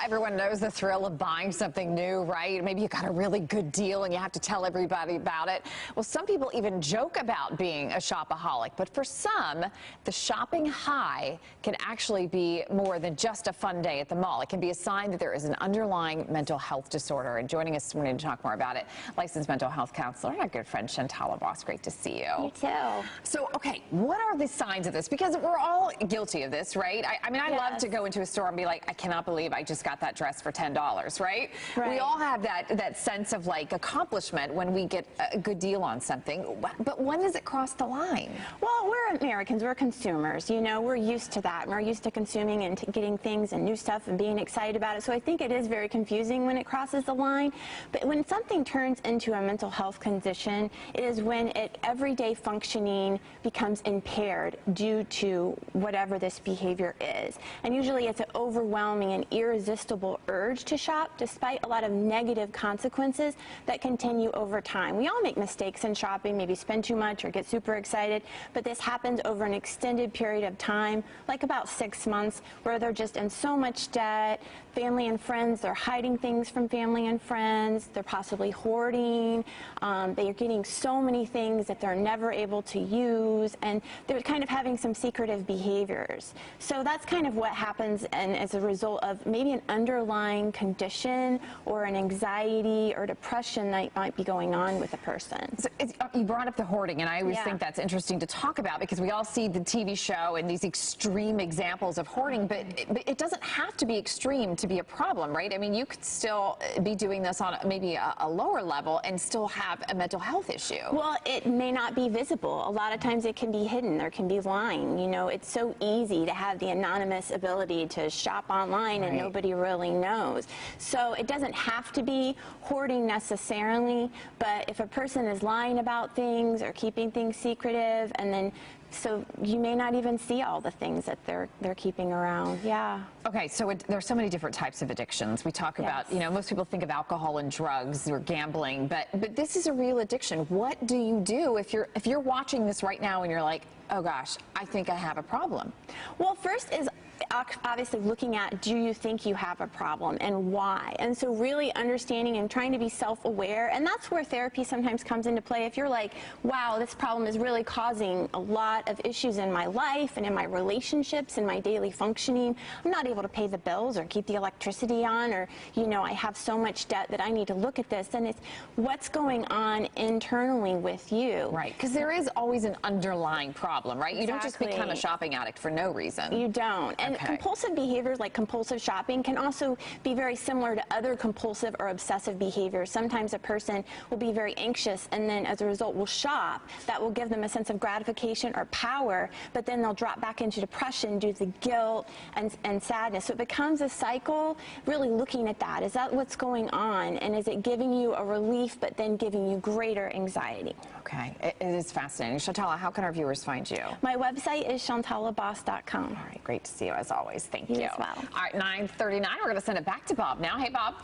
Everyone knows the thrill of buying something new, right? Maybe you got a really good deal and you have to tell everybody about it. Well, some people even joke about being a shopaholic, but for some, the shopping high can actually be more than just a fun day at the mall. It can be a sign that there is an underlying mental health disorder. And joining us this morning to talk more about it, licensed mental health counselor and our good friend Shantala Boss. Great to see you. You too. So, okay, what are the signs of this? Because we're all guilty of this, right? I mean, I love to go into a store and be like, I cannot believe I just got that dress for $10, right? We all have that sense of like accomplishment when we get a good deal on something. But when does it cross the line? Well, we're Americans, we're consumers, you know, we're used to that. We're used to consuming and getting things and new stuff and being excited about it. So I think it is very confusing when it crosses the line. But when something turns into a mental health condition, it is when everyday functioning becomes impaired due to whatever this behavior is. And usually it's an overwhelming and irresistible urge to shop despite a lot of negative consequences that continue over time. We all make mistakes in shopping, maybe spend too much or get super excited, but this happens over an extended period of time, like about 6 months, where they're just in so much debt. Family and friends, they're hiding things from family and friends, they're possibly hoarding, they are getting so many things that they're never able to use, and they're kind of having some secretive behaviors. So that's kind of what happens, and as a result of maybe an underlying condition or an anxiety or depression that might be going on with a person. So you brought up the hoarding, and I always think that's interesting to talk about because we all see the TV show and these extreme examples of hoarding, but it doesn't have to be extreme to be a problem, right? I mean, you could still be doing this on maybe a lower level and still have a mental health issue. Well, it may not be visible. A lot of times it can be hidden. There can be lying. You know, it's so easy to have the anonymous ability to shop online and nobody really knows. So it doesn't have to be hoarding necessarily, but if a person is lying about things or keeping things secretive, and then so you may not even see all the things that they're keeping around. Yeah. Okay, so there's so many different types of addictions. We talk about, you know, most people think of alcohol and drugs or gambling, but this is a real addiction. What do you do if you're watching this right now and you're like, oh gosh, I think I have a problem? Well, first is obviously looking at, do you think you have a problem and why? And so really understanding and trying to be self-aware, and that's where therapy sometimes comes into play. If you're like, wow, this problem is really causing a lot of issues in my life and in my relationships and my daily functioning. I'm not able to pay the bills or keep the electricity on, or, you know, I have so much debt that I need to look at this. Then it's what's going on internally with you. Right, because there is always an underlying problem, right? You don't just become a shopping addict for no reason. You don't. And compulsive behaviors like compulsive shopping can also be very similar to other compulsive or obsessive behaviors. Sometimes a person will be very anxious and then as a result will shop. That will give them a sense of gratification or power, but then they'll drop back into depression due to guilt and sadness. So it becomes a cycle, really looking at that. Is that what's going on? And is it giving you a relief but then giving you greater anxiety? Okay, it is fascinating. Shantala, how can our viewers find you? My website is shantalaboss.com. All right, great to see you as always. Thank you. You as well. All right, 9:39. We're going to send it back to Bob now. Hey, Bob.